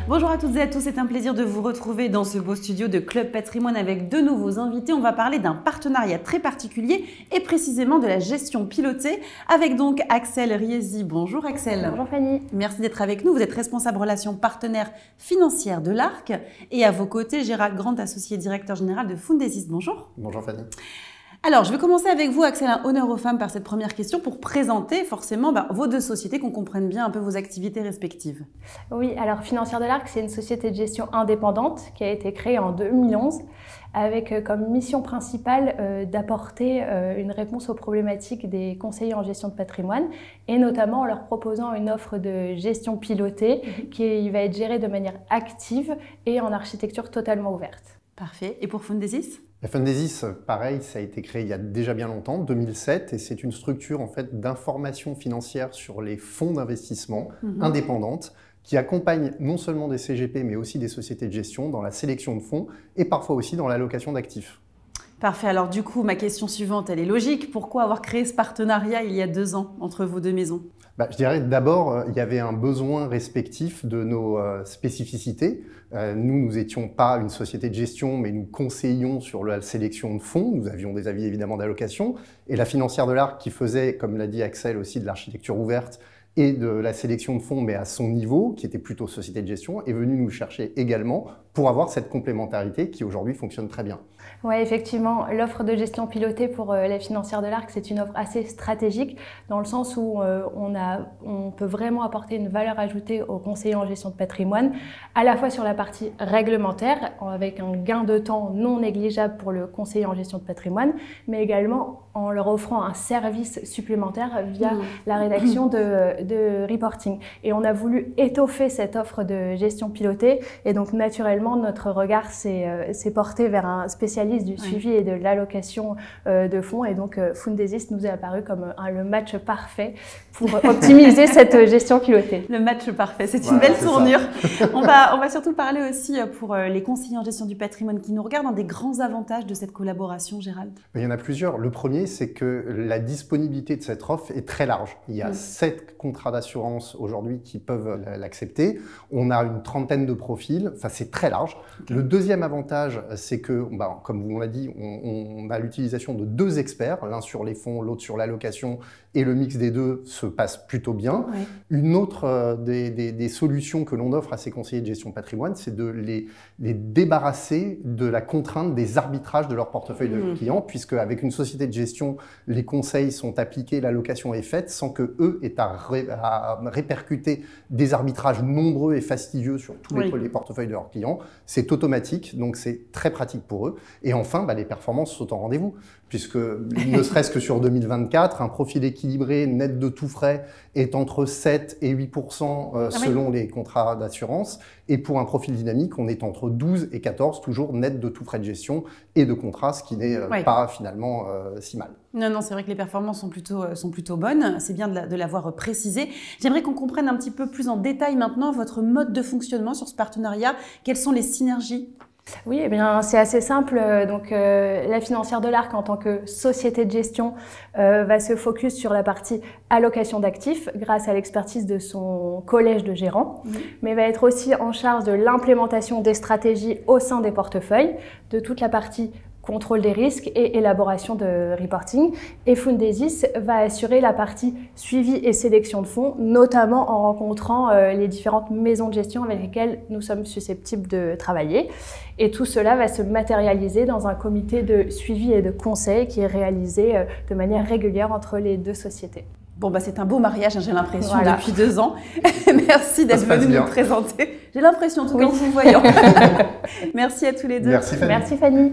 Bonjour à toutes et à tous, c'est un plaisir de vous retrouver dans ce beau studio de Club Patrimoine avec de nouveaux invités. On va parler d'un partenariat très particulier et précisément de la gestion pilotée avec donc Axelle Riesi. Bonjour Axelle. Bonjour Fanny. Merci d'être avec nous. Vous êtes responsable relations partenaires financières de l'ARC et à vos côtés Gérald Grant, associé directeur général de Fundesis. Bonjour. Bonjour Fanny. Alors, je vais commencer avec vous, Axelle, un honneur aux femmes par cette première question pour présenter forcément vos deux sociétés, qu'on comprenne bien un peu vos activités respectives. Oui, alors Financière de l'Arc, c'est une société de gestion indépendante qui a été créée en 2011 avec comme mission principale d'apporter une réponse aux problématiques des conseillers en gestion de patrimoine et notamment en leur proposant une offre de gestion pilotée qui va être gérée de manière active et en architecture totalement ouverte. Parfait. Et pour Fundesis ? Fundesis, pareil, ça a été créé il y a déjà bien longtemps, 2007, et c'est une structure en fait d'information financière sur les fonds d'investissement indépendantes qui accompagne non seulement des CGP mais aussi des sociétés de gestion dans la sélection de fonds et parfois aussi dans l'allocation d'actifs. Parfait. Alors du coup, ma question suivante, elle est logique. Pourquoi avoir créé ce partenariat il y a 2 ans entre vos deux maisons ? Je dirais d'abord, il y avait un besoin respectif de nos spécificités. Nous n'étions pas une société de gestion, mais nous conseillions sur la sélection de fonds. Nous avions des avis évidemment d'allocation. Et la Financière de l'Arc qui faisait, comme l'a dit Axelle, aussi de l'architecture ouverte et de la sélection de fonds, mais à son niveau, qui était plutôt société de gestion, est venue nous chercher également pour avoir cette complémentarité qui aujourd'hui fonctionne très bien. Oui, effectivement, l'offre de gestion pilotée pour la Financière de l'Arc, c'est une offre assez stratégique dans le sens où on peut vraiment apporter une valeur ajoutée aux conseillers en gestion de patrimoine, à la fois sur la partie réglementaire, avec un gain de temps non négligeable pour le conseiller en gestion de patrimoine, mais également en leur offrant un service supplémentaire via la rédaction de reporting. Et on a voulu étoffer cette offre de gestion pilotée et donc naturellement notre regard s'est porté vers un spécialiste du suivi et de l'allocation de fonds et donc Fundesis nous est apparu comme le match parfait pour optimiser cette gestion pilotée. Le match parfait, c'est une belle tournure. On va surtout parler aussi pour les conseillers en gestion du patrimoine qui nous regardent, des grands avantages de cette collaboration, Gérald. Il y en a plusieurs. Le premier, c'est que la disponibilité de cette offre est très large. Il y a 7 contrats d'assurance aujourd'hui qui peuvent l'accepter. On a une trentaine de profils, enfin c'est très large. Le deuxième avantage, c'est que, comme vous l'avez dit, on a l'utilisation de 2 experts, l'un sur les fonds, l'autre sur l'allocation, et le mix des deux se passe plutôt bien. Une autre des solutions que l'on offre à ces conseillers de gestion de patrimoine, c'est de les débarrasser de la contrainte des arbitrages de leur portefeuille de clients, puisque avec une société de gestion, les conseils sont appliqués, l'allocation est faite, sans qu'eux aient à répercuter des arbitrages nombreux et fastidieux sur tous les portefeuilles de leurs clients. C'est automatique, donc c'est très pratique pour eux. Et enfin, les performances sont en rendez-vous, puisque ne serait-ce que sur 2024, un profil équilibré net de tout frais est entre 7 et 8% selon les contrats d'assurance. Et pour un profil dynamique, on est entre 12 et 14, toujours net de tout frais de gestion et de contrat, ce qui n'est pas finalement si mal. Non, c'est vrai que les performances sont plutôt bonnes. C'est bien de l'avoir précisé. J'aimerais qu'on comprenne un petit peu plus en détail maintenant votre mode de fonctionnement sur ce partenariat. Quelles sont les synergies ? Oui, c'est assez simple. Donc, la Financière de l'Arc, en tant que société de gestion, va se focus sur la partie allocation d'actifs grâce à l'expertise de son collège de gérants, mais va être aussi en charge de l'implémentation des stratégies au sein des portefeuilles, de toute la partie contrôle des risques et élaboration de reporting. Et Fundesis va assurer la partie suivi et sélection de fonds, notamment en rencontrant les différentes maisons de gestion avec lesquelles nous sommes susceptibles de travailler. Et tout cela va se matérialiser dans un comité de suivi et de conseil qui est réalisé de manière régulière entre les 2 sociétés. Bon, c'est un beau mariage, j'ai l'impression, depuis 2 ans. Merci d'être venu nous présenter. J'ai l'impression, en tout cas, en vous voyant. Merci à tous les deux. Merci Fanny. Merci Fanny.